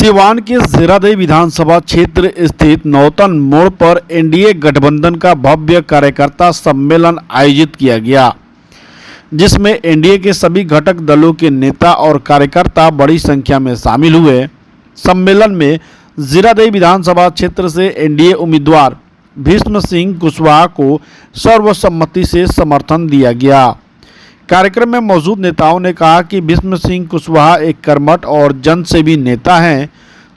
सिवान के जीरादेई विधानसभा क्षेत्र स्थित नौतन मोड़ पर एनडीए गठबंधन का भव्य कार्यकर्ता सम्मेलन आयोजित किया गया, जिसमें एनडीए के सभी घटक दलों के नेता और कार्यकर्ता बड़ी संख्या में शामिल हुए। सम्मेलन में जीरादेई विधानसभा क्षेत्र से एनडीए उम्मीदवार भीष्म सिंह कुशवाहा को सर्वसम्मति से समर्थन दिया गया। कार्यक्रम में मौजूद नेताओं ने कहा कि भीष्म सिंह कुशवाहा एक कर्मठ और जनसेवी नेता हैं,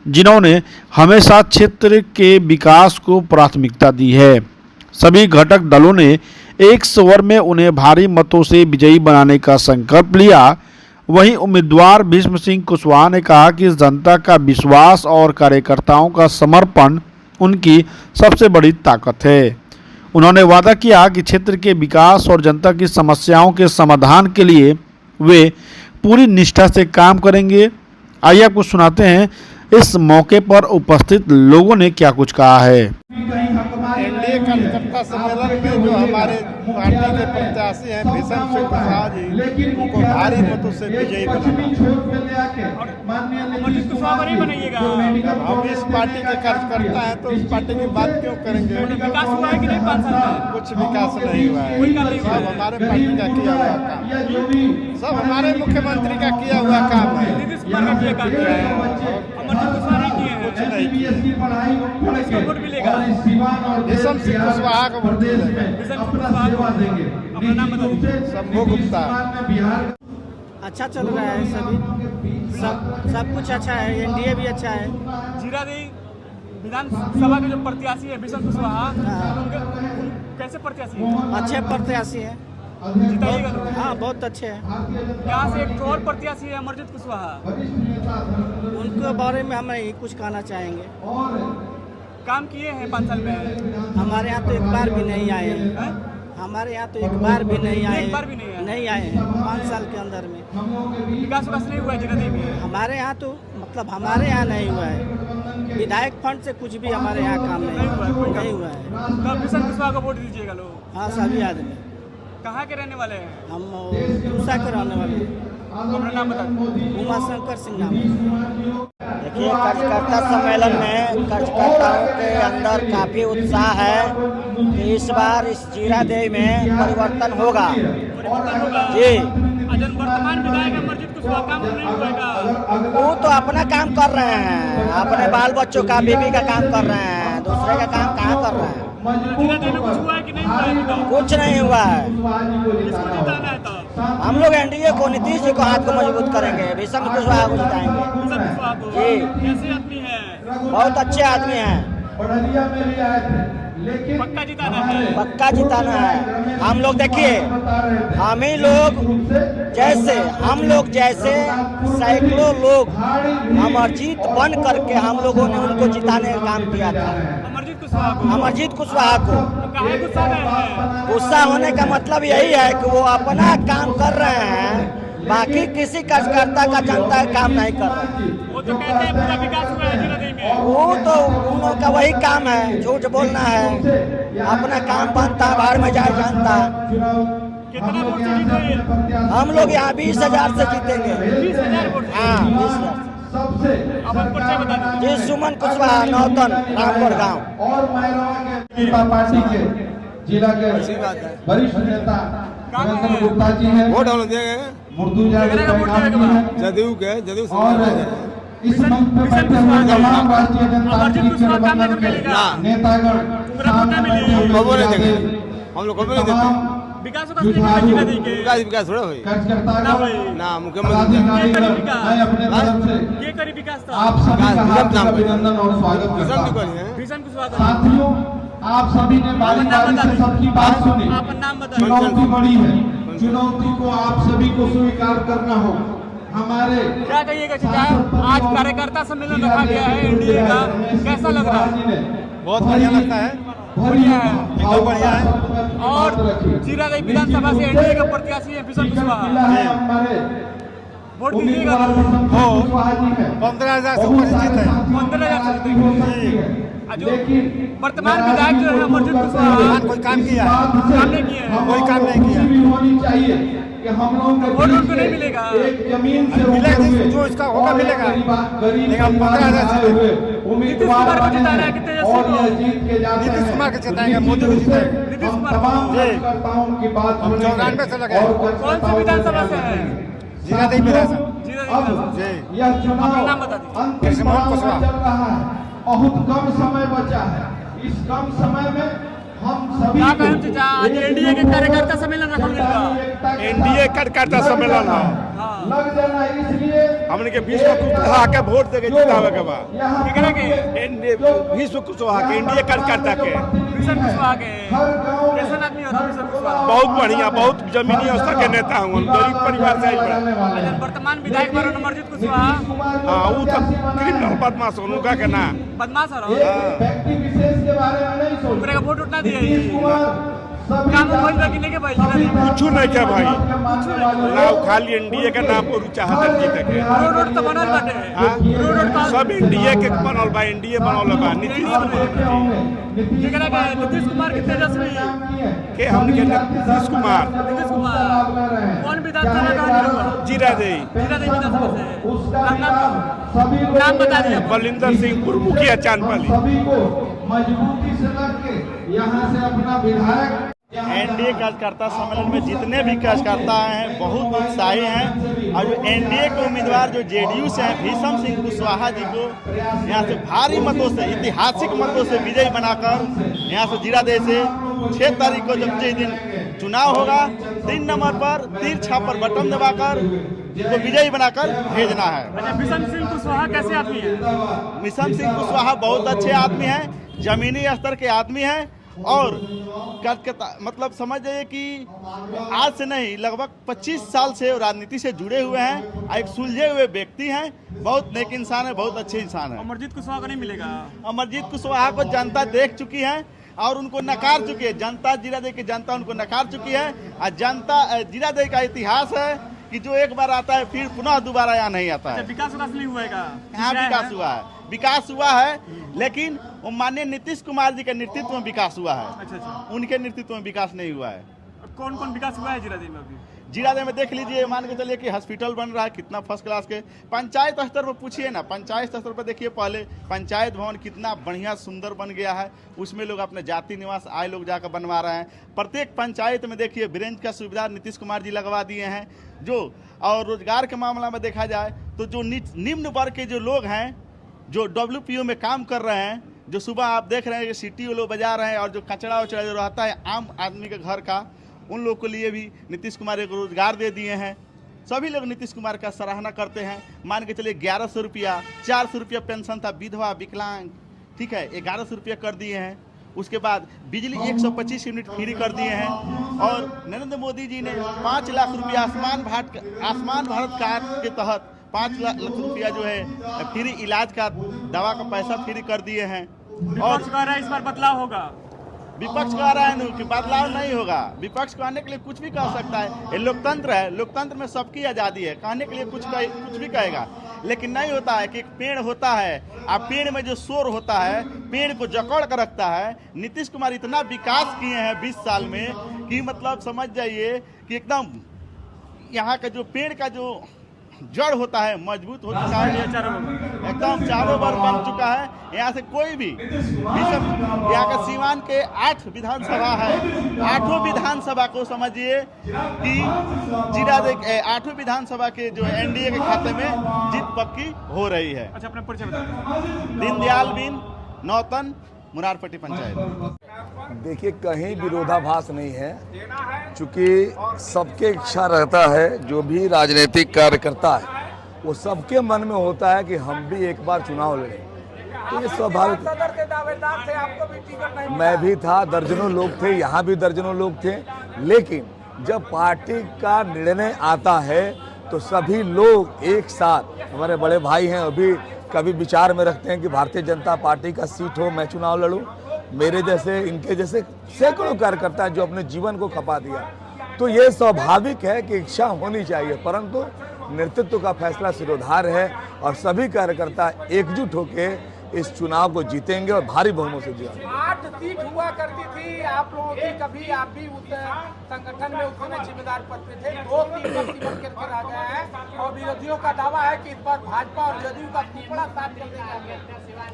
जिन्होंने हमेशा क्षेत्र के विकास को प्राथमिकता दी है। सभी घटक दलों ने एक स्वर में उन्हें भारी मतों से विजयी बनाने का संकल्प लिया। वहीं उम्मीदवार भीष्म सिंह कुशवाहा ने कहा कि जनता का विश्वास और कार्यकर्ताओं का समर्पण उनकी सबसे बड़ी ताकत है। उन्होंने वादा किया कि क्षेत्र के विकास और जनता की समस्याओं के समाधान के लिए वे पूरी निष्ठा से काम करेंगे। आइए आपको सुनाते हैं इस मौके पर उपस्थित लोगों ने क्या कुछ कहा है। एनडीए कार्यकर्ता सम्मेलन में जो हमारे पार्टी के प्रत्याशी हैं भीष्म सिंह कुशवाहा जी, उनको भारी मतों से विजयी बनाइएगा। हम इस पार्टी के कार्यकर्ता हैं तो इस पार्टी की बात क्यों करेंगे? विकास हुआ है कि नहीं 5 साल में? कुछ विकास नहीं हुआ है। सब हमारे पार्टी का किया हुआ काम, सब हमारे मुख्यमंत्री का किया हुआ काम है। नीतीश कुमार का किया काम किया है, अमरजीत कुशवाहा नहीं किए हैं। कुछ नहीं किया। इसका वोट मिलेगा, भीष्म सिंह कुशवाहा का वोट मिलेगा। भीष्म सिंह कुशवाहा को अपना नाम बता दीजिए। शंभू गुप्ता। अच्छा चल रहा है, सब कुछ अच्छा है। एनडीए भी अच्छा है। जीरादेई विधानसभा के जो प्रत्याशी है भीष्म कुशवाहा, उनके कैसे प्रत्याशी है? अच्छे प्रत्याशी हैं, जिताइएगा लोग। हाँ बहुत अच्छे हैं। यहाँ से एक और प्रत्याशी है अमरजीत कुशवाहा, उनके बारे में हम यही कुछ कहना चाहेंगे। काम किए हैं 5 साल में। हमारे यहाँ तो एक बार भी नहीं आए हैं। हैं? हमारे यहाँ तो एक बार भी नहीं आए एक बार भी नहीं आए? नहीं आए हैं 5 साल के अंदर में। विकास नहीं हुआ है जीरादेई में। हमारे यहाँ तो मतलब हमारे यहाँ नहीं हुआ है। विधायक फंड से कुछ भी हमारे यहाँ काम नहीं हुआ है। तो भीष्म कुशवाहा को वोट दीजिएगा लोग। हाँ सभी आदमी। कहाँ के रहने वाले हैं? हम दूसरा के रहने वाले हैं। अपना नाम बता दीजिए। उमाशंकर सिंह नाम। देखिए, कार्यकर्ता सम्मेलन में कार्यकर्ताओं के अंदर काफी उत्साह है कि इस बार इस जीरादेई में परिवर्तन होगा। जी, वर्तमान विधायक अमरजीत कुशवाहा काम नहीं हुएगा। वो तो अपना काम कर रहे हैं, अपने बाल बच्चों का बीवी का काम कर रहे हैं, दूसरे का काम कहाँ कर रहे हैं? जीरादेई में कुछ हुआ है कि नहीं हुआ है? कुछ नहीं हुआ है। किसको जिताना है तो? हम लोग एनडीए को, नीतीश जी को हाथ को मजबूत करेंगे, भीष्म कुशवाहा को जिताएंगे। भीष्म कुशवाहा को। जी। कैसे आदमी है? बहुत अच्छे आदमी हैं, पक्का जिताना है। पक्का जिताना है। हम लोग देखिए, हम लोग जैसे सैकड़ों लोग अमरजीत बन करके हम लोगों ने उनको जिताने का काम किया था। अमरजीत कुशवाहा को काहे गुस्सा में है? गुस्सा होने का मतलब यही है कि वो अपना काम कर रहे हैं, बाकी किसी कार्यकर्ता का जनता का काम नहीं कर रहे हैं। वो तो कहते हैं पूरा विकास हुआ है जीरादेई में। वो तो उन लोग का वही काम है, झूठ बोलना है। अपना काम बनता है, बाहर में जाए जानता है। कितना वोट से जीते? हम लोग यहाँ 20,000 से जीतेंगे। 20,000 वोट। हाँ, 20,000 से। अब आप परिचय बता दीजिए। जी, सुमन कुशवाहा, नौतन, रामपुर गाँव। पार्टी के जिला के वरिष्ठ नेता नरेंद्र गुप्ता जी हैं। वोट हम देंगे मुर्तुजा जदयू के, जदयू और इस मंच पे बैठे हुए तमाम राष्ट्रीय जनता अमरजीत पार्टी कुशवाहा काम नहीं के करेगा। नेतागण हम लोग कभी नहीं देते। विकास होगा जीरादेई के। विकास थोड़ा हुई कार्यकर्तागण ना, मुख्यमंत्री मैं अपने तरफ से ये करी विकास था। आप सभी का हार्दिक अभिनंदन और स्वागत करता हूं। भीष्म कुशवाहा। साथियों, आप सभी ने बारी बारी से सबकी बात सुनी। आप नाम बता दीजिए। चुनौती बड़ी है, चुनौती को आप सभी को स्वीकार करना होगा। हमारे क्या कहिएगा चाचा, आज कार्यकर्ता सम्मेलन रखा गया है एनडीए का, कैसा लग रहा है? बहुत बढ़िया लगता है। बढ़िया है। एकदम बढ़िया है। और जीरादेई विधानसभा से एनडीए का प्रत्याशी है भीष्म कुशवाहा। वोट दीजिएगा। 15,000 से ऊपर जीत है। 15,000 से जीतेंगे। जो वर्तमान विधायक जो है अमरजीत कुशवाहा, कोई काम किया है? काम नहीं किए हैं। कोई काम नहीं किया। होनी चाहिए कि हम लोग के वोट बीच उनको नहीं से मिलेगा। एक जमीन से मिलेगा, होकर हुए जो इसका होगा और एक मिलेगा। गरीब लेकिन हम 15,000 परिवार से हुए उम्मीदवार कुमार को बने जिताना है हैं कि तेजस्वी और को? ये जीत के जाते हैं। नीतीश कुमार को जिताएंगे, निश्चित मोदी को रूप से जिताएंगे। नीतीश हम कुमार को। तमाम जी। कार्यकर्ताओं की बात हम 94 से लगे हैं। कौन से विधानसभा से है? जीरा देवी विधानसभा। जीरा देवी अब विधानसभा। जी। यह चुनाव अपना नाम बता दीजिए। अंतिम कृष्णमोहन पड़ाव में कुशवाहा। चल रहा है। बहुत कम समय बचा है। इस कम समय में हम सभी क्या को कहें चाचा, आज एक एनडीए के दूसरे कार्यकर्ता सम्मेलन रखल गइल बा। एकता के एनडीए साथ कार्यकर्ता लग सम्मेलन जाना है। है। लग जाना है, इसलिए हमने के विश्व कुशवाहा के वोट देके जितावे के बा। यहाँ केकरा के? विश्व कुशवाहा के, एनडीए कार्यकर्ता के। भीषण कुशवाहा के। हर गांव में कैसन आदमी होता भीषण कुशवाहा? बहुत बढ़िया, बहुत जमीनी अवस्था के नेता हूँ। गरीब परिवार से आइल बा। अच्छा, वर्तमान विधायक बारो अमरजीत कुशवाहा हाँ, वो तो क्रिमिनल बदमाश उनका के ना। बदमाश है व्यक्ति विशेष के बारे में नहीं सोच। ओकरा के वोट उतना दिए नीतीश कुमार सभी काम भइल बा कि नहीं के भइल? कुछ नहीं क्या भाई, ना वो खाली एनडीए के नाम पर चाहत जीते के। रोड रोड तो बनल बाटे। हाँ? रोड रोड तो सब एनडीए के बनल बा, एनडीए बनल बा। नीतीश जेकरा के नीतीश कुमार के तेजस्वी के हमने के नीतीश कुमार नीतीश कुमार कौन विधानसभा का है? जीरा दे जीरा देवी विधानसभा से। नाम नाम बता दीजिए। बलिंदर सिंह पूर्व मुखिया चांदपाली। सभी को मजबूती से लग के यहाँ से अपना विधायक एनडीए कार्यकर्ता सम्मेलन में जितने भी कार्यकर्ता हैं बहुत उत्साही हैं और जो एनडीए के उम्मीदवार जो जेडीयू से हैं भीषम सिंह कुशवाहा जी को यहाँ से भारी मतों से, ऐतिहासिक मतों से विजयी बनाकर यहाँ से जीरादेवी से 6 तारीख को जब जिस दिन चुनाव होगा 3 नंबर पर तीर छाप पर बटन दबाकर को विजयी बनाकर भेजना है। अच्छा, भीषण सिंह कुशवाहा कैसे आदमी है? भीषम सिंह कुशवाहा बहुत अच्छे आदमी हैं, जमीनी स्तर के आदमी हैं और कार्यकर्ता मतलब समझ जाइए कि आज से नहीं लगभग 25 साल से राजनीति से जुड़े हुए हैं। एक सुलझे हुए व्यक्ति हैं, बहुत नेक इंसान है, बहुत अच्छे इंसान है। अमरजीत कुशवाहा को नहीं मिलेगा? अमरजीत कुशवाहा को जनता देख चुकी है और उनको नकार चुकी है। जनता जीरादेवी की जनता उनको नकार चुकी है और जनता जीरादेवी का इतिहास है कि जो एक बार आता है फिर पुनः दोबारा यहाँ नहीं आता है। विकास नहीं हुआ है? यहाँ विकास हुआ है, विकास हुआ है, लेकिन वो माननीय नीतीश कुमार जी के नेतृत्व में विकास हुआ है। अच्छा, उनके नेतृत्व में विकास नहीं हुआ है। कौन कौन विकास हुआ है जीरादेवी में अभी? जीरादेवी में देख लीजिए, मान के चलिए कि हॉस्पिटल बन रहा है, कितना फर्स्ट क्लास के। पंचायत स्तर पर पूछिए ना, पंचायत स्तर पर देखिए, पहले पंचायत भवन कितना बढ़िया सुंदर बन गया है, उसमें लोग अपने जाति निवास आए लोग जाकर बनवा रहे हैं। प्रत्येक पंचायत में देखिए ब्रेंच का सुविधा नीतीश कुमार जी लगवा दिए हैं। जो और रोजगार के मामला में देखा जाए तो जो निम्न वर्ग के जो लोग हैं जो WPO में काम कर रहे हैं, जो सुबह आप देख रहे हैं कि सिटी वो लोग बजा रहे हैं और जो कचरा वचड़ा जो रहता है आम आदमी के घर का, उन लोग के लिए भी नीतीश कुमार एक रोजगार दे दिए हैं। सभी लोग नीतीश कुमार का सराहना करते हैं। मान के चलिए 1100 रुपया, 400 रुपया पेंशन था विधवा विकलांग, ठीक है, 1100 रुपया कर दिए हैं। उसके बाद बिजली 125 यूनिट फ्री कर दिए हैं और नरेंद्र मोदी जी ने 5 लाख रुपया आयुष्मान भारत कार्ड के तहत 5 लाख रुपया जो है फ्री इलाज का दवा का पैसा फ्री कर दिए हैं। और कह रहा है इस बार बदलाव होगा। विपक्ष कह रहा है कि बदलाव नहीं होगा। विपक्ष कहने के लिए कुछ भी कह सकता है, ये लोकतंत्र है, लोकतंत्र में सबकी आज़ादी है, कहने के लिए कुछ भी कहेगा। लेकिन नहीं होता है कि एक पेड़ होता है, आप पेड़ में जो शोर होता है पेड़ को जकड़ कर रखता है। नीतीश कुमार इतना विकास किए हैं 20 साल में कि मतलब समझ जाइए कि एकदम यहाँ का जो पेड़ का जो जड़ होता है मजबूत हो चुका है, एकदम चारों ओर बन चुका है। यहाँ से कोई भी यहाँ का सीवान के 8 विधानसभा है, 8 विधानसभा को समझिए कि जीरादेवी 8 विधानसभा के जो एनडीए के खाते में जीत पक्की हो रही है। अच्छा, अपना परिचय बताइए। दीनदयाल बिन नौतन मुरारपट्टी पंचायत। देखिए, कहीं विरोधाभास नहीं है, चूँकि सबके इच्छा रहता है, जो भी राजनीतिक कार्यकर्ता है वो सबके मन में होता है कि हम भी एक बार चुनाव लड़ें। तो ये स्वाभाविक, मैं भी था, दर्जनों लोग थे, यहाँ भी दर्जनों लोग थे, लेकिन जब पार्टी का निर्णय आता है तो सभी लोग एक साथ, हमारे बड़े भाई हैं अभी कभी विचार में रखते हैं कि भारतीय जनता पार्टी का सीट हो, मैं चुनाव लड़ूं। मेरे जैसे, इनके जैसे सैकड़ों कार्यकर्ता हैं जो अपने जीवन को खपा दिया। तो ये स्वाभाविक है कि इच्छा होनी चाहिए, परंतु नेतृत्व का फैसला सिरोधार है और सभी कार्यकर्ता एकजुट होकर इस चुनाव को जीतेंगे और भारी बहुमत से जीतेंगे। 8 सीट हुआ करती थी आप लोगों की, कभी आप भी उस संगठन में उस समय जिम्मेदार पद पे थे, 2 सीट पर सिमट करके आ गए हैं और विरोधियों का दावा है कि इस बार भाजपा और जदयू का टुकड़ा साथ कर देंगे।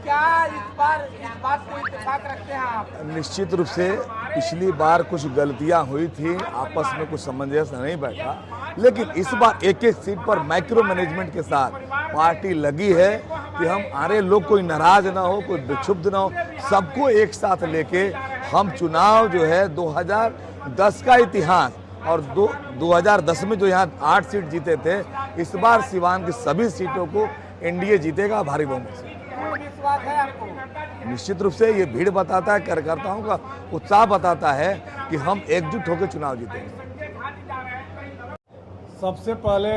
क्या इस बार इस बात को इत्तेफाक रखते हैं आप? निश्चित रूप से पिछली बार कुछ गलतियां हुई थी, आपस में कुछ सामंजस्य नहीं बैठा, लेकिन इस बार एक एक सीट पर माइक्रो मैनेजमेंट के साथ पार्टी लगी है कि हम आरे लोग कोई नाराज ना हो, कोई विक्षुब्ध ना हो, सबको एक साथ लेके हम चुनाव जो है 2010 का इतिहास और 2010 में जो यहाँ 8 सीट जीते थे, इस बार सिवान की सभी सीटों को एनडीए जीतेगा भारी बहुमत से। विश्वास है आपको? निश्चित रूप से ये भीड़ बताता है, कार्यकर्ताओं का उत्साह बताता है कि हम एकजुट होकर चुनाव जीतेंगे। सबसे पहले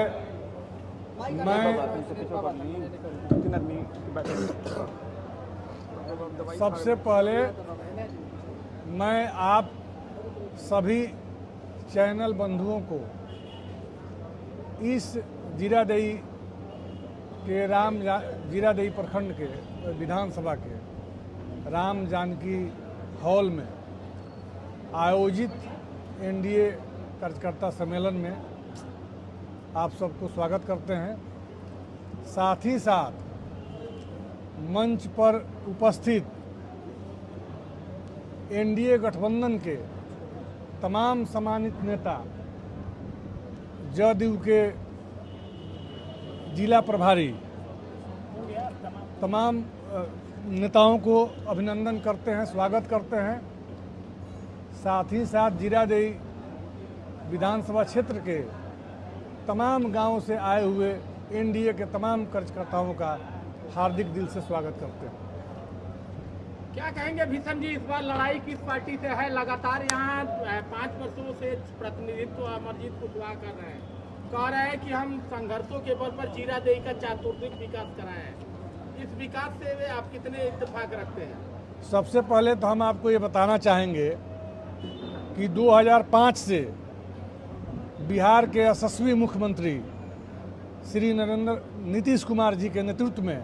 मैं आप सभी चैनल बंधुओं को इस जीरादेई के जीरादेई प्रखंड के विधानसभा के राम जानकी हॉल में आयोजित एनडीए कार्यकर्ता सम्मेलन में आप सबको स्वागत करते हैं। साथ ही साथ मंच पर उपस्थित एनडीए गठबंधन के तमाम सम्मानित नेता, जदयू के जिला प्रभारी, तमाम नेताओं को अभिनंदन करते हैं, स्वागत करते हैं। साथ ही साथ जीरादेई विधानसभा क्षेत्र के तमाम गांवों से आए हुए एनडीए के तमाम कार्यकर्ताओं का हार्दिक दिल से स्वागत करते हैं। क्या कहेंगे भीषण जी, इस बार लड़ाई किस पार्टी से है? लगातार यहाँ 5 वर्षों से प्रतिनिधित्व अमरजीत कुशवाहा कर रहे हैं, कह रहे हैं कि हम संघर्षों के बल पर जीरादेई का चातुर्दिक विकास कराए हैं। इस विकास से वे आप कितने इत्तेफाक रखते हैं? सबसे पहले तो हम आपको ये बताना चाहेंगे कि 2005 से बिहार के यशस्वी मुख्यमंत्री श्री नीतीश कुमार जी के नेतृत्व में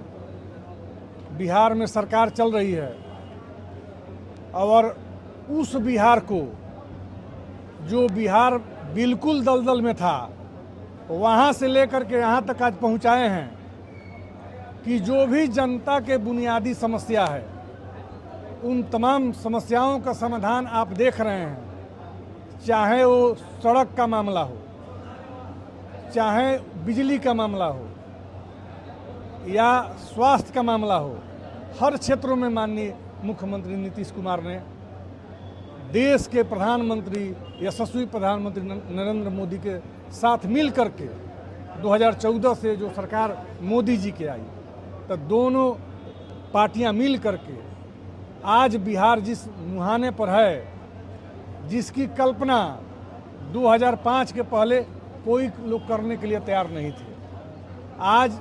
बिहार में सरकार चल रही है और उस बिहार को, जो बिहार बिल्कुल दलदल में था, वहाँ से लेकर के यहाँ तक आज पहुँचाए हैं कि जो भी जनता के बुनियादी समस्या है, उन तमाम समस्याओं का समाधान आप देख रहे हैं। चाहे वो सड़क का मामला हो, चाहे बिजली का मामला हो या स्वास्थ्य का मामला हो, हर क्षेत्रों में माननीय मुख्यमंत्री नीतीश कुमार ने देश के प्रधानमंत्री, यशस्वी प्रधानमंत्री नरेंद्र मोदी के साथ मिल करके 2014 से जो सरकार मोदी जी की आई, तो दोनों पार्टियां मिल करके आज बिहार जिस मुहाने पर है, जिसकी कल्पना 2005 के पहले कोई लोग करने के लिए तैयार नहीं थे, आज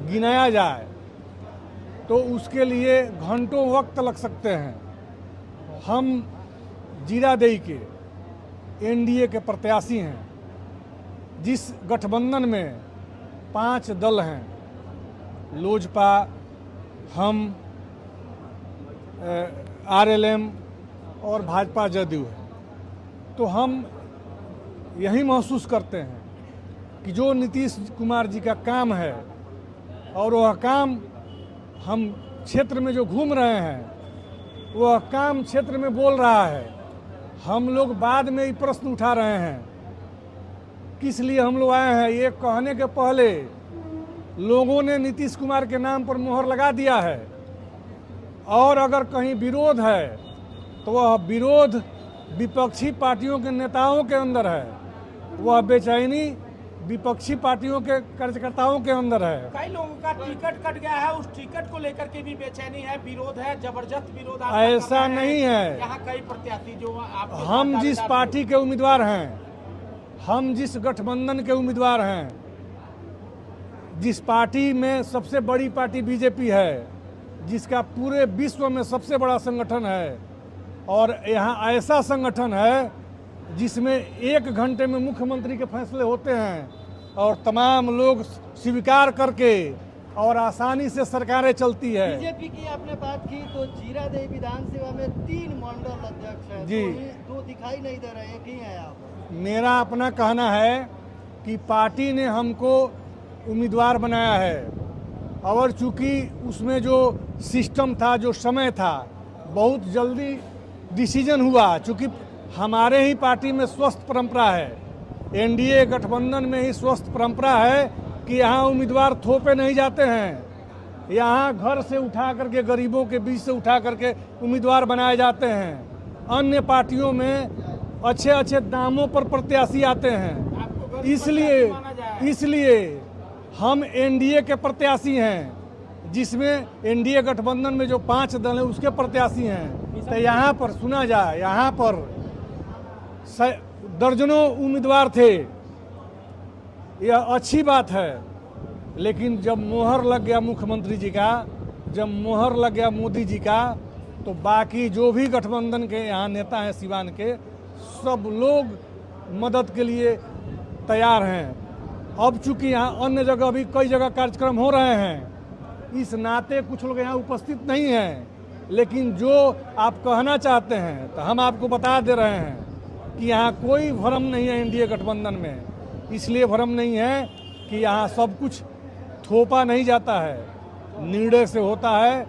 गिनाया जाए तो उसके लिए घंटों वक्त लग सकते हैं। हम जीरादेई के एनडीए के प्रत्याशी हैं, जिस गठबंधन में 5 दल हैं, लोजपा, हम, आरएलएम और भाजपा जदयू है, तो हम यही महसूस करते हैं कि जो नीतीश कुमार जी का काम है और वह काम हम क्षेत्र में जो घूम रहे हैं, वह काम क्षेत्र में बोल रहा है। हम लोग बाद में ये प्रश्न उठा रहे हैं, किस लिए हम लोग आए हैं, ये कहने के पहले लोगों ने नीतीश कुमार के नाम पर मोहर लगा दिया है और अगर कहीं विरोध है तो वह विरोध विपक्षी पार्टियों के नेताओं के अंदर है, वह बेचैनी विपक्षी पार्टियों के कार्यकर्ताओं के अंदर है। कई लोगों का टिकट कट गया है, उस टिकट को लेकर के भी बेचैनी है, विरोध है, जबरदस्त विरोध। ऐसा नहीं है। यहाँ कई प्रत्याशी जो हम जिस पार्टी के उम्मीदवार हैं, हम जिस गठबंधन के उम्मीदवार हैं, जिस पार्टी में सबसे बड़ी पार्टी बीजेपी है, जिसका पूरे विश्व में सबसे बड़ा संगठन है, और यहाँ ऐसा संगठन है जिसमें 1 घंटे में मुख्यमंत्री के फैसले होते हैं और तमाम लोग स्वीकार करके और आसानी से सरकारें चलती है। बीजेपी की आपने बात की तो जीरादेई विधानसभा में 3 मंडल अध्यक्ष हैं, जी। दो दिखाई नहीं दे रहे हैं, कहीं है आप? मेरा अपना कहना है कि पार्टी ने हमको उम्मीदवार बनाया है और चूंकि उसमें जो सिस्टम था, जो समय था, बहुत जल्दी डिसीजन हुआ। चूंकि हमारे ही पार्टी में स्वस्थ परंपरा है, एनडीए गठबंधन में ही स्वस्थ परंपरा है कि यहाँ उम्मीदवार थोपे नहीं जाते हैं। यहाँ घर से उठा करके, गरीबों के बीच से उठा करके उम्मीदवार बनाए जाते हैं। अन्य पार्टियों में अच्छे अच्छे दामों पर प्रत्याशी आते हैं। इसलिए हम एनडीए के प्रत्याशी हैं, जिसमें एनडीए गठबंधन में जो 5 दल हैं उसके प्रत्याशी हैं। तो यहाँ पर सुना जाए, यहाँ पर दर्जनों उम्मीदवार थे, यह अच्छी बात है। लेकिन जब मोहर लग गया मुख्यमंत्री जी का, जब मोहर लग गया मोदी जी का, तो बाकी जो भी गठबंधन के यहाँ नेता हैं सिवान के, सब लोग मदद के लिए तैयार हैं। अब चूंकि यहाँ अन्य जगह भी कई जगह कार्यक्रम हो रहे हैं, इस नाते कुछ लोग यहाँ उपस्थित नहीं हैं। लेकिन जो आप कहना चाहते हैं तो हम आपको बता दे रहे हैं कि यहाँ कोई भ्रम नहीं है एनडीए गठबंधन में। इसलिए भ्रम नहीं है कि यहाँ सब कुछ थोपा नहीं जाता है, निर्णय से होता है।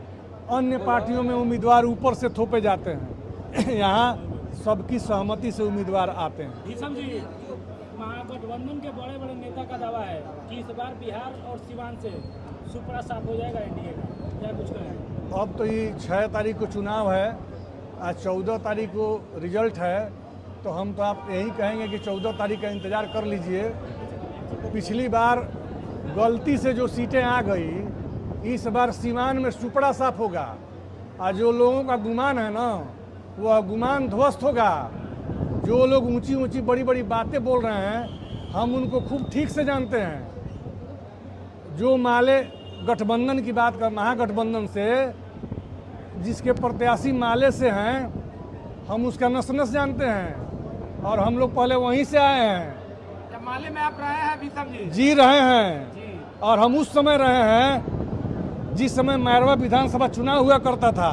अन्य पार्टियों में उम्मीदवार ऊपर से थोपे जाते हैं, यहाँ सबकी सहमति से उम्मीदवार आते हैं। भीषम जी, महागठबंधन के बड़े बड़े नेता का दावा है कि इस बार बिहार और सिवान से सुपड़ा साफ हो जाएगा एनडीए का, क्या कुछ कहें? अब तो ये 6 तारीख को चुनाव है, आज 14 तारीख को रिजल्ट है, तो हम तो आप यही कहेंगे कि 14 तारीख का इंतज़ार कर लीजिए। पिछली बार गलती से जो सीटें आ गई, इस बार सीवान में सुपड़ा साफ होगा। आज जो लोगों का गुमान है ना, वह गुमान ध्वस्त होगा। जो लोग ऊंची ऊंची बड़ी बड़ी बातें बोल रहे हैं, हम उनको खूब ठीक से जानते हैं। जो माले गठबंधन की बात कर, महागठबंधन से जिसके प्रत्याशी माले से हैं, हम उसका नस नस जानते हैं और हम लोग पहले वहीं से आए हैं। जब माले में आप रहे हैं भीषम जी? जी रहे हैं, और हम उस समय रहे हैं जिस समय मैरवा विधानसभा चुनाव हुआ करता था।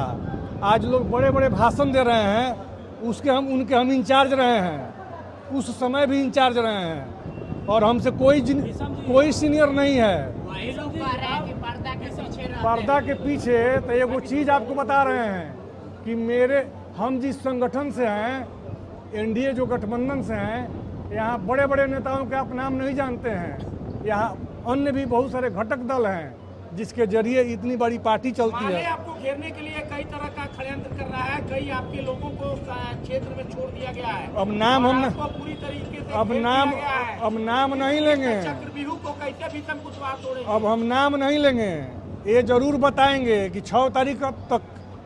आज लोग बड़े बड़े भाषण दे रहे हैं, उनके हम इंचार्ज रहे हैं, उस समय भी इंचार्ज रहे हैं, और हमसे कोई सीनियर नहीं है। पर्दा के पीछे तो ये वो चीज़ आपको बता रहे हैं कि हम जिस संगठन से हैं, एनडीए जो गठबंधन से हैं, यहाँ बड़े बड़े नेताओं के आप नाम नहीं जानते हैं। यहाँ अन्य भी बहुत सारे घटक दल हैं जिसके जरिए इतनी बड़ी पार्टी चलती है। आपको घेरने के लिए कई तरह का षड्यंत्र कर रहा है, कई आपके लोगों को क्षेत्र में छोड़ दिया गया है। अब नाम हम पूरी तरीके से अब नाम नहीं लेंगे। चक्रव्यूह को कैसे भीषम कुशवाहा तोड़े? अब हम नाम नहीं लेंगे, ये जरूर बताएंगे कि 6 तारीख तक,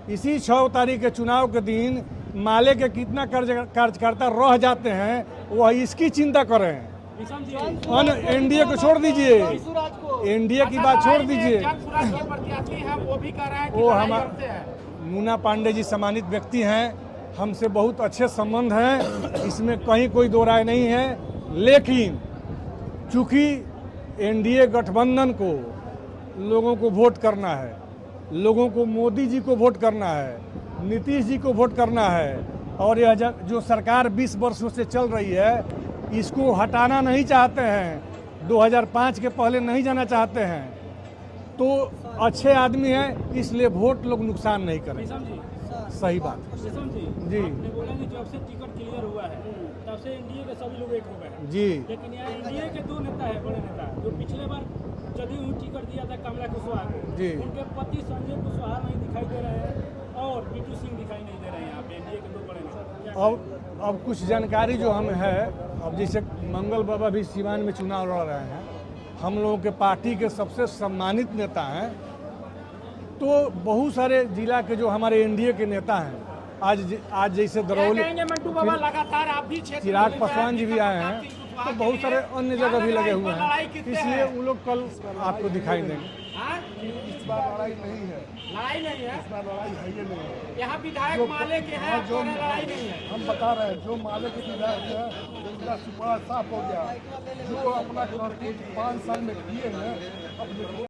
इसी 6 तारीख के चुनाव के दिन माले के कितना कार्यकर्ता रह जाते हैं, वह इसकी चिंता करें। एनडीए को छोड़ दीजिए, एनडीए की बात छोड़ दीजिए। वो हमारे मुन्ना पांडे जी सम्मानित व्यक्ति हैं, हमसे बहुत अच्छे संबंध हैं, इसमें कहीं कोई दो राय नहीं है। लेकिन चूंकि एनडीए गठबंधन को लोगों को वोट करना है, लोगों को मोदी जी को वोट करना है, नीतीश जी को वोट करना है, और यह जो सरकार 20 वर्षों से चल रही है, इसको हटाना नहीं चाहते हैं, 2005 के पहले नहीं जाना चाहते हैं, तो अच्छे आदमी हैं, इसलिए वोट लोग नुकसान नहीं करें। सही बात जी। बोला कि जब से टिकट क्लियर हुआ है तब से एनडीए के सभी लोग एक हो गए हैं जी। लेकिन यहाँ एनडीए के 2 नेता है, बड़े नेता, जो पिछले बार जदयू टिकट दिया था कमला कुशवाहा को जी, उनके पति संजय कुशवाहा नहीं दिखाई दे रहे हैं और बीटू सिंह दिखाई नहीं दे रहे हैं यहाँ पे एनडीए के 2 बड़े नेता। अब कुछ जानकारी जो हम है, अब जैसे मंगल बाबा भी सीवान में चुनाव लड़ रहे हैं, हम लोगों के पार्टी के सबसे सम्मानित नेता हैं, तो बहुत सारे जिला के जो हमारे एनडीए के नेता हैं, आज जैसे दरौली लगातार आप भी चिराग पासवान जी भी आए हैं, तो बहुत सारे अन्य जगह भी लगे हुए हैं, इसलिए वो लोग कल आपको दिखाई देंगे। इस बार लड़ाई नहीं है, इस बार लड़ाई है ही नहीं। यहाँ विधायक माले के हैं, जो लड़ाई नहीं है। हम बता रहे हैं, जो माले के विधायक है उनका सुपड़ा साफ हो गया, जो अपना 5 साल में किए हैं अपने